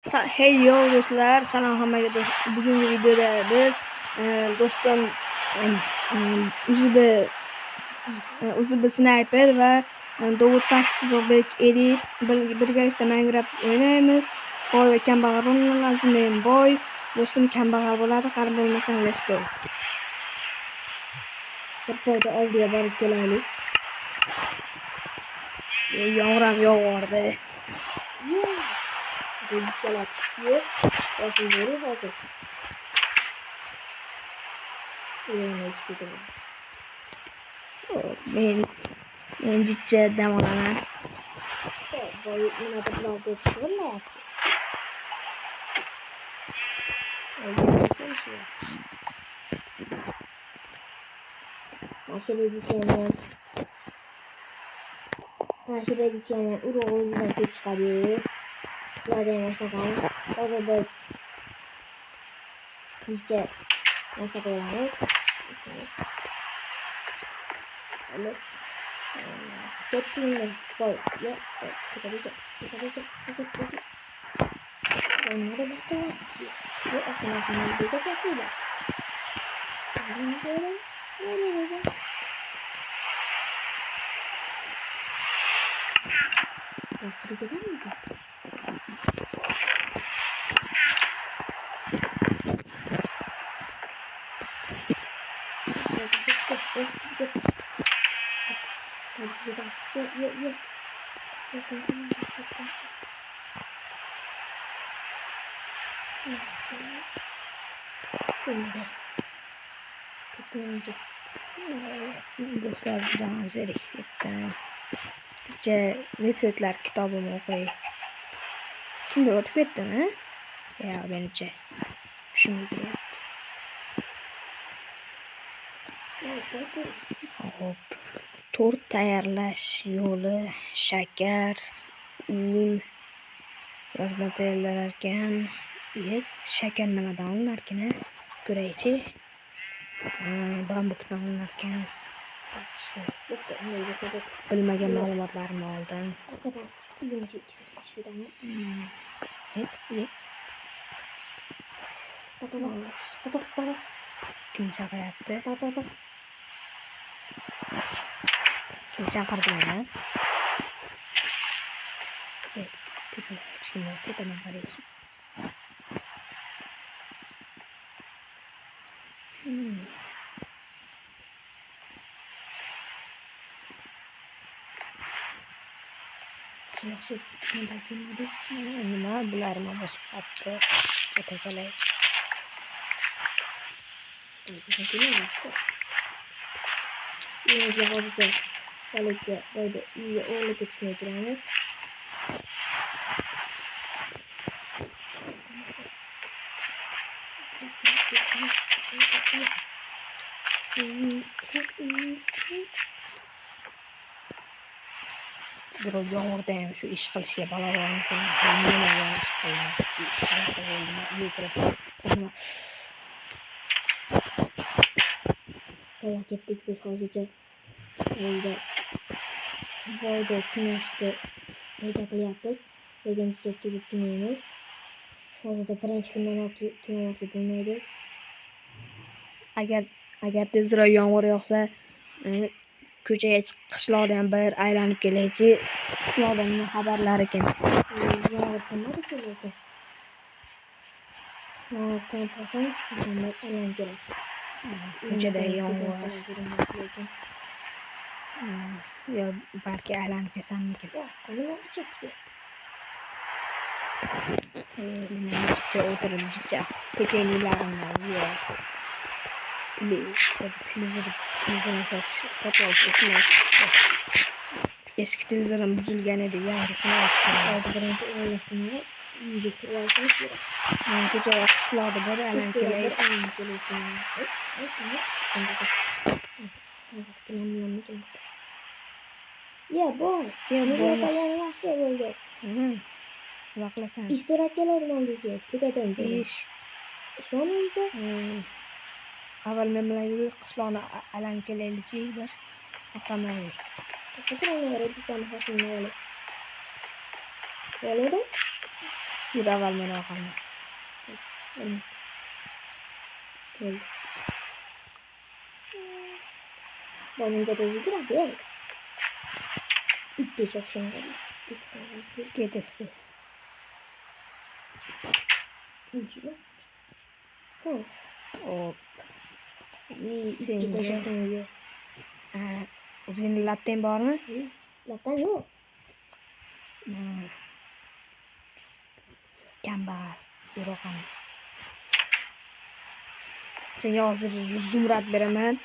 Hey yo do'stlar, salom hammaga. Bugungi videoda biz do'stim Uzubi Sniper va Dovud Pashizovbek Edit birgalikda Minecraft o'ynaymiz. Boy va kambag'al o'ynaymiz. Men boy, do'stim kambag'al bo'ladi. Qarib bo'lmasang, let's go. Bir foyda oldiga borib kelaylik. Yomg'ir yog'ardi. Men jichcha dam olaman. Nashr edisiyani urug' o'zidan kelib chiqadi. Sizlarga maslahatim, hozir biz jichcha narsa qo'yamiz. Ketdingmi? Qo'y. Do'stlar, juda zerikibdi. Retseptlar kitobini o'qiy. Kimdir o'tib ketdimi? Ya, menimcha shunday Hop. Tort tayyorlash yo'li: shakar, un, yordam tayyorlarkan. Shakar nimadan olinarkan? Ko'raychi. Bambukdan olinarkan. Bilmagan ma'lumotlarimni oldim. Kim chaqiryapti? Kim chaqirdi meni? Tepadan qaraychi. Nima bularni bosib qopti? Tozalay. Hozircha haliga boyda uyga o'g'liga tushmay turamiz. Biroq yomg'irda ham shu ish qilishga balolarni ketdik biz hozircha boyda tunashga reja qilyapmiz. Lekin kelib tunaymiz. Hozirda birinchi kundan tunmoqchi bo'lmaydi. Agar tezroq yomg'ir yog'sa, ko'chaga qishloqda ham bir aylanib kelaychi. Qishloqda nima xabarlar ekan? Yomg'ir tinmadi lekin. Yomg'ir tinmasa, odamlar aylanib keladi. Ko'chada yomg'ir. Yo, balki aylanib kelsammikin. Jichcha o'tirib, jichcha pecheniylarimni yeyapti. Televizorni sotib olishga eski televizorim buzilgan edi, yangisini olishdim. Birinchi o'ylashdim, uyga kirishimiz kerak. Men ko'chaga qishloqda bir aylanib kelay. Ya boy, yaxshi bo'ldi. Nima qilasan? Ish so'rab keladigan desa, ketadan ish. Ishoningizda? Avval men bilan yurib qishloqni aylanib kelaylikchi bir. To'xtamaylik. To'xtamaylik, redisdan hosilni olib. Bo'ladi? Yürü avval meni oqalma. Boynumda da yürüdü ya. İtti çok şey oldu. Ketesiz. Ucu. Hop. İtti de çok şey. O'zingni lattang bormi? Latten yok. Kambag'al. Yürü oqalma. Senga hozir zumrad beraman.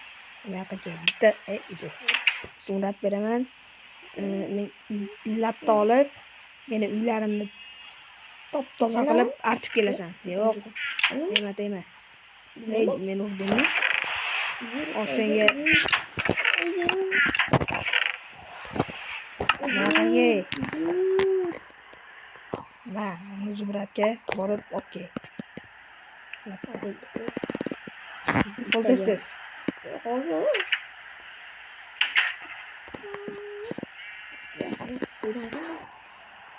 Bunaqa bitta zumrad beraman. Men latta olib, meni uylarimni top-toza qilib artib kelasan. Yo'q. Tegma. Ey, men urdimmi? Ol senga. Bunaqangi. Va, zumradga borib olib kel. Qo'l tez. Hozir.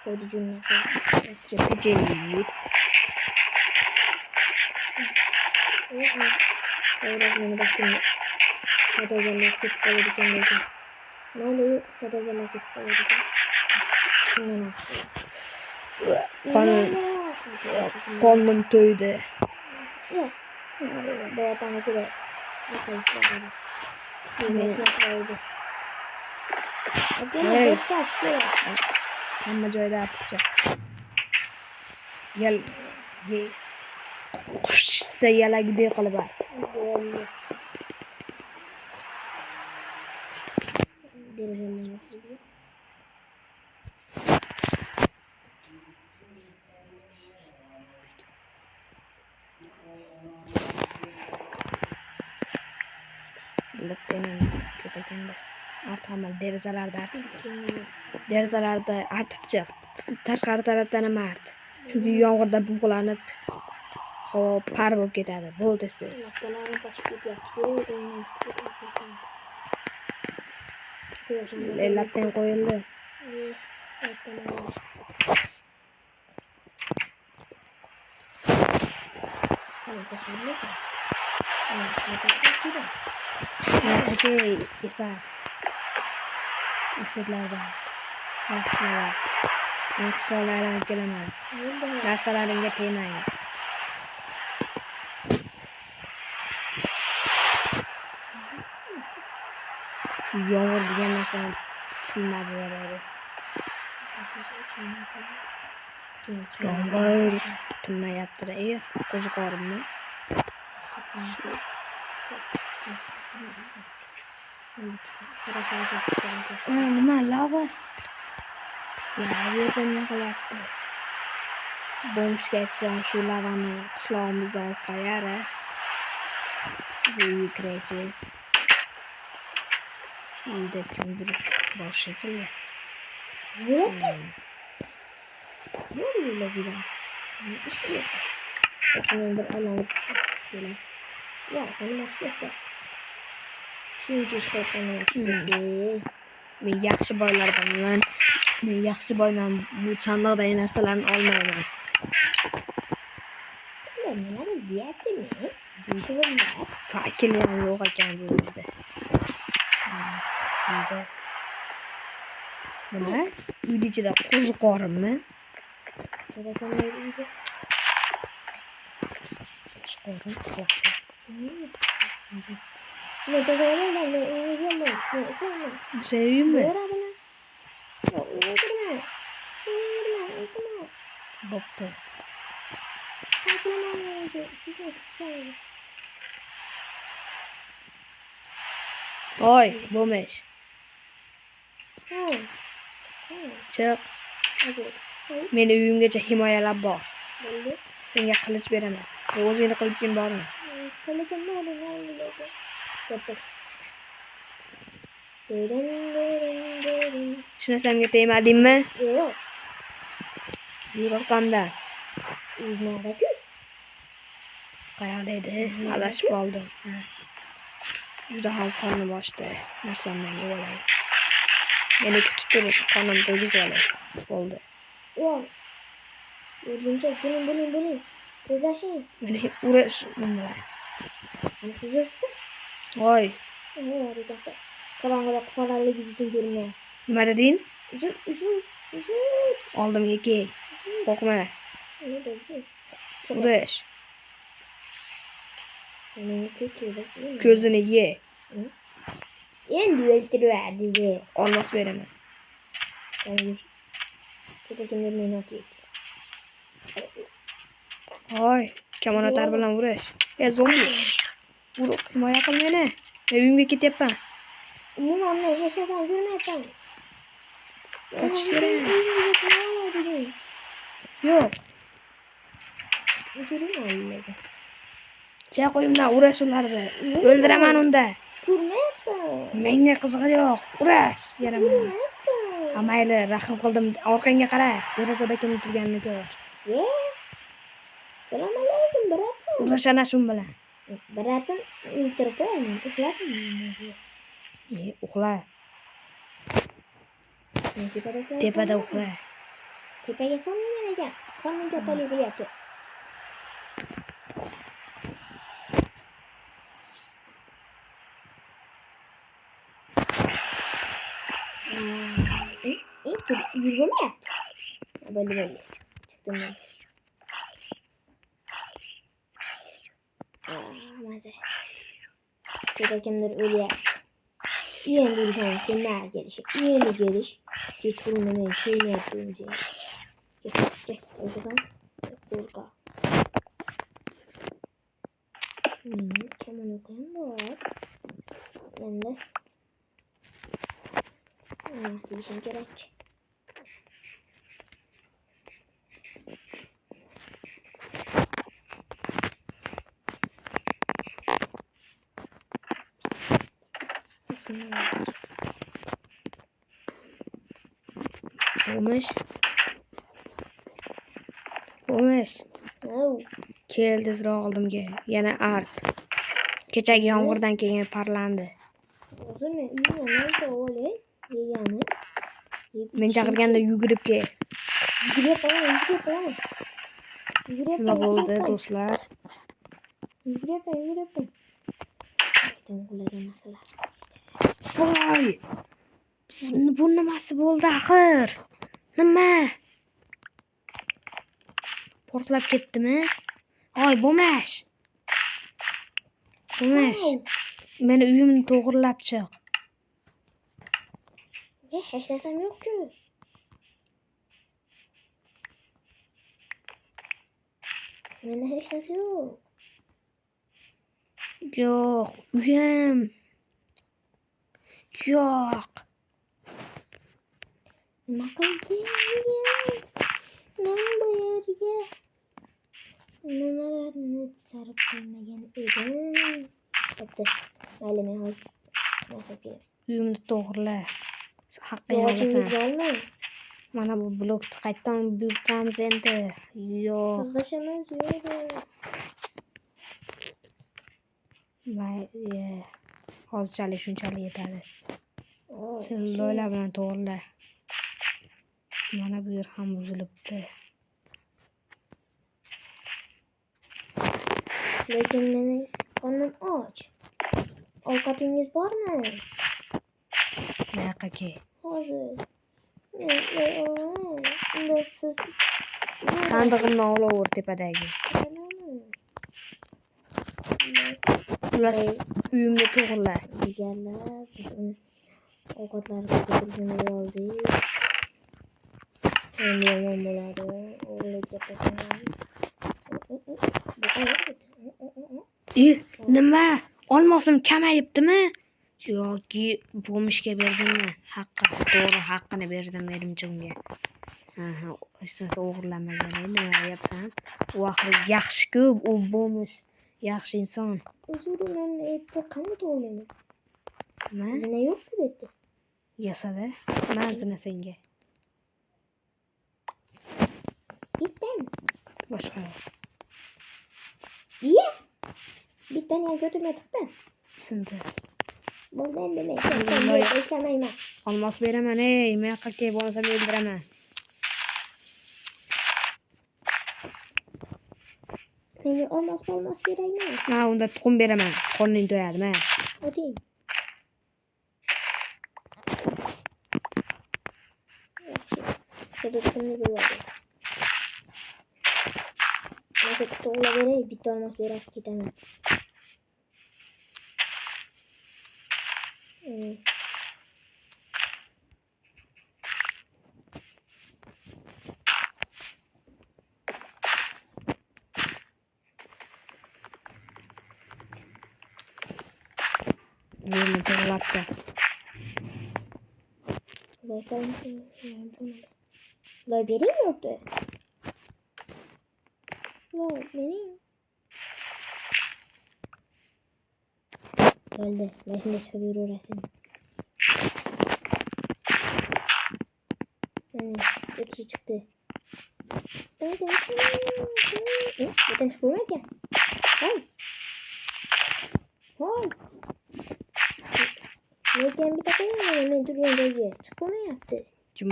Koydu cümle. Cepiceyip. Öğretmeni bakayım. Sadece kut koyacağım dedim. Ne oluyor? Sadece kut koyacağım. Ne Qo'lim to'ydi. Yok. Bayağı tane kere. Nasıl işler? Hey. Hamma joyda artibcha. Yal. Qushsa yalagidek qilib art. Artaman derazalarda artib chiq. Tashqari tarafdan ham art. Chunki yomg'irda bug'lanib havo par bo'lib ketadi. Bo'ldi siz. Latdan qo'yildi. Okey, esa. Aksiylardan. Yaxshilar. Men hisoblardan kelaman. Narsalaringga tegmayman. Yomg'ir degan narsani tushunmadi bo'ladi. Yomg'ir tinmayapti. Qo'ziqorimni. Nima lava? Yerdan yiqilyapti. Bomshga aytsam shu lavani qishlog'imizga olib qo'yar. Bu krechi. Uyda kimdir bor shekilli. Yo'q. Bir alanıp gelen. Ya benim aslında. Şimdi işte Men yaxshi boylardanman. Men yaxshi boyman. Bu sandiqdagi narsalarni olmayman. Nima deyapti men? Buyurma. Fakil ham yo'q ekan bu yerda. Nima? Uyni ichida qo'ziqorimmi? Qo'ziqorim. Ne de Seni uyummi? Bo'pti. Oy, bo'lmish. Chiq. Meni uyimgacha himoyalab bor. Senga qilich beraman. O'zingni qiliching bormi? Qilichimni olaman. Hech narsamga tegmadingmi? Yo'q. Yur orqamdan. Uyda-ku. Qayoqda edi? Adashib qoldim. Juda ham qonim ochdi. Narsamdan yeb olay. Meni kutib tur, qonim to'ygizib olay. Bo'ldi. Yo'q. Öldürecek. Bulun. Gözyaşı. Meni uğraş bunlar. Hani siz yoksa? Oy. Ne yapacaksın? Karanlıkta kupalarla gizlice görünmeye. Nima dedin? Üzül. Aldım iki. Korkma. Ne dedi? Uğraş. Senin kötü. Gözünü ye. En düeltiri dizi. Olmaz veremem. Yani kötü kimlerin ne atıyor? Oy. Kamon atar bilan uğraş. Zombi. Vur. Himoya qil meni. Uyimga ketyapman. Umuman ne? Yaşasan görmeyeceğim. Kaçış kerak. Yo'q. Şey qo'yimdan uğraş ularni. O'ldiraman unda. Görmeyeceğim. Menga qizig'i yo'q. Uğraş. Yaramas. Ha mayli, rahim qildim. Orqangga qara. Derazada kim turganini ko'r. Assalomu alaykum, biratim. Uğraş ana shun bilan. Biratim o'ltirib qo'yaman. Uxladim. Uxla. Tepada uxla. Tepaga solmayman ekan. Qonun kattalik deyapti. Yürüyemeyapti. Böyle. Çıktım ben. Maze. Şurada kimdir ölüyor. Yeni bir tane senler gelişi. Yeni geliş. Geç vurmadan şeyini yapıyorum diye. Gel. Oradan. Korka. Keman okuyan da var. Ben de. Nasıl işim gerek. Bo'lmish. Oh. Kel tezroq oldimga. Yana art. Kechagi yomg'irdan keyin parlandi. O'zi nima o'li? Yegani. Men chaqirganda yugurib kel. Yuguraman. Nima bo'ldi do'stlar? Yuguraman. Aytam qulagan narsalar. Voy! Bu nimasi bo'ldi axir? Nima? Portlab ketdimi? Voy, bo'lmash. Meni uyimni to'g'irlab chiq. Hech narsam yo'q-ku. Menda hech narsa yo'q. Yo'q, uyim. Yo'q. Nima qildingiz? Men bu yerga nimalarni sarf qilmagan edim. Bo'pti. Mayli, men hozir nasib kerak. Uyimni to'g'irla. Haqqingni olasan. Mana bu blokni qaytadan buyurtamiz endi. Yo'q. Qilishimiz yo'q. Mayli. Hozirchalik shunchalik yetadi. Sen loylar bilan to'g'irla. Mana bu yer ham buzilibdi. Lekin mening qornim och. Ovqatingiz bormi? Buyoqqa kel. Hozir. Unda siz Sandig'imni olaver tepadagi. Xullas, uyimni to'g'irla. Deganlar biz uni ovqatlarga ko'tirishimiz lozim. Endi yomon bo'ladi. O'g'liga Nima? Olmosim kamayibdimi? Yoki bo'lmishga berdimmi? To'g'ri, haqqini berdim erimcha unga. Hech narsa o'g'irlamagan. Nima deyapsan? U axir yaxshi-ku, u bo'lmish. Yaxshi inson. O'zini men aytdi, qanday to'g'rilayman? Nima? Zina yo'q-ku bu yerda. Yasada. Nima zina senga? Bittami? Boshqa. Iya. Bittani ham ko'tarmayapti. Sindi. Bo'ldi endi men ishlamayman. Olmos beraman, ey, men yoqqa kel, bo'lmasa o'ldiraman. Menga olmos kerakmi? Ha, unda tuxum beraman. Qorning to'yadimi? Oting. Yaxshi. Tuxumni beradi. Neyse tuxumla beray, bitta olmos berasiz ketaman. Yerini to'g'rilabcha. Loy bering yokti? Loy bering. Bo'ldi. Mashina chiqib yuraverasizmi? O'tki chiqdi. Yetin chiqib bo'lmaydi. Hoy. Hoy. Lekin bitta qo'yaman, men turgan joyga chiqib bo'lmayapti. Kim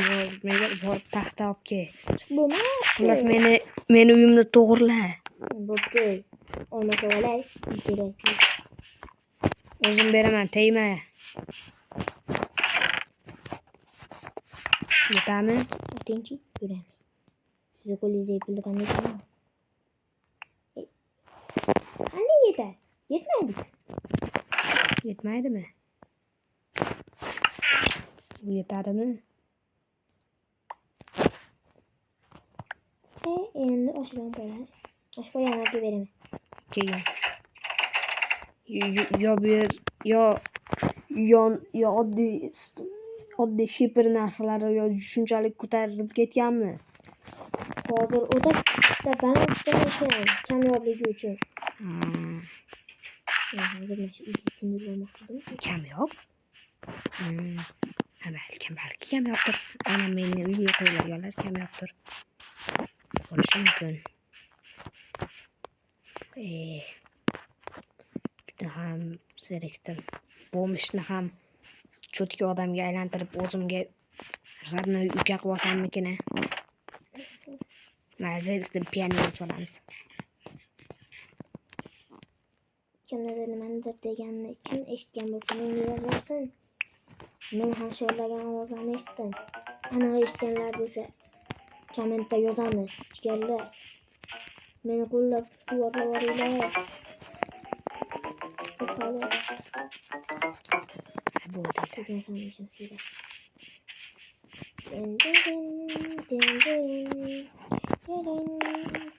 menga borib taxta olib kel. Chiqib bo'lmayapti. Xullas meni uyimni to'g'irla. Bo'pti. Olmasa olay. Kerak. O'zim beraman, tegma. Yetami? O'tinchi ko'ramiz. Sizni qo'lingizga pulni qanday qilaman? Qanday yetadi? Yetmaydi. Yetmaydimi? Bu yetadimi? Endi oshirib qo'yamiz. Oshib qo'yamizga beraman. Kelgan. Yo bu yer yo oddiy shipper narxlari yo shunchalik ko'tarilib ketganmi? Hozir o'ta balans ekan kamyobligi uchun. Hozir mana shu uyga sindirib olmoqchidim. Kamyob? Balki kamyobdir. Ana meni uyga qo'yilganlar kamyobdir. Bo'lishi mumkin. Juda ham zerikdim. Bu ishni ham cho'tki odamga aylantirib o'zimga radnoy uyga qilib olsammikin? Mana zerikdim, pianino chalamiz. Kimlardir nimanidir deganini kim eshitgan bo'lsa menga yozsin. Men ham sho'rlagan ovozlarni eshitdim. Aniq eshitganlar bo'lsa kommentda yozamiz. Jigarlar. Meni qo'llab quvvatlaringlar.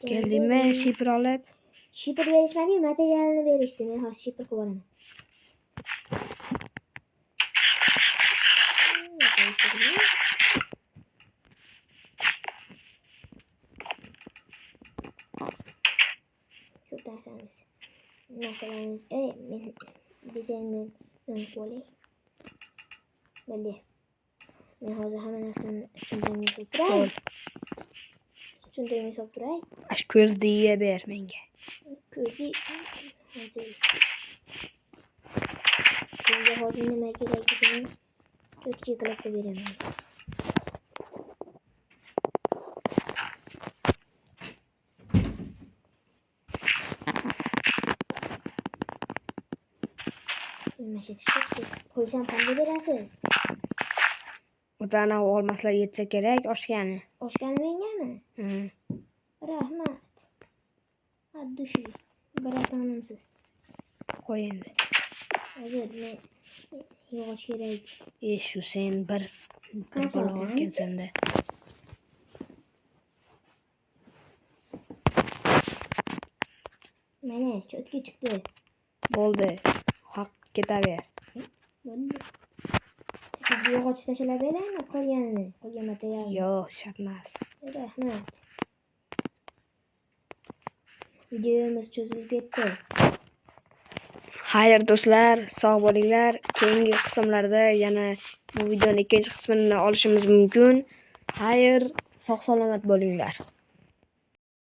Keldingmi shipper olib? Shipper berishmadi-yu, materialni berishdi. Men hozir shipper qilib olaman. Tutasamiz. Masalamiz, men bidanni qo'lay. Bo'ldi. Men hozir hamma narsani tushuntirib turay. Tushuntirib turay. Ash ko'zni yeya ber menga. Ko'zi hozir. Sizga hozir nima kerakligini cho'tki qilib beraman. Qo'ysam qanday berasiz? O'zana olmaslar yetsa kerak oshgani. Oshgani mengami? Rahmat. Addushi. Baratonimsiz. Qo'y endi. Hozir men yog'och kerak. Shu sen bir bola olgansanda. Mana cho'tki chiqdi. Bo'ldi. Haq ketaver. Bo'ldi. Siz yog'och tashlab beraymi qolganini? Qolgan material. Yo'q, shart emas. Rahmat. Videomiz cho'zilib ketdi. Xayr do'stlar, sog' bo'linglar. Keyingi qismlarda yana bu videoning ikkinchi qismini olishimiz mumkin. Xayr, sog' salomat bo'linglar.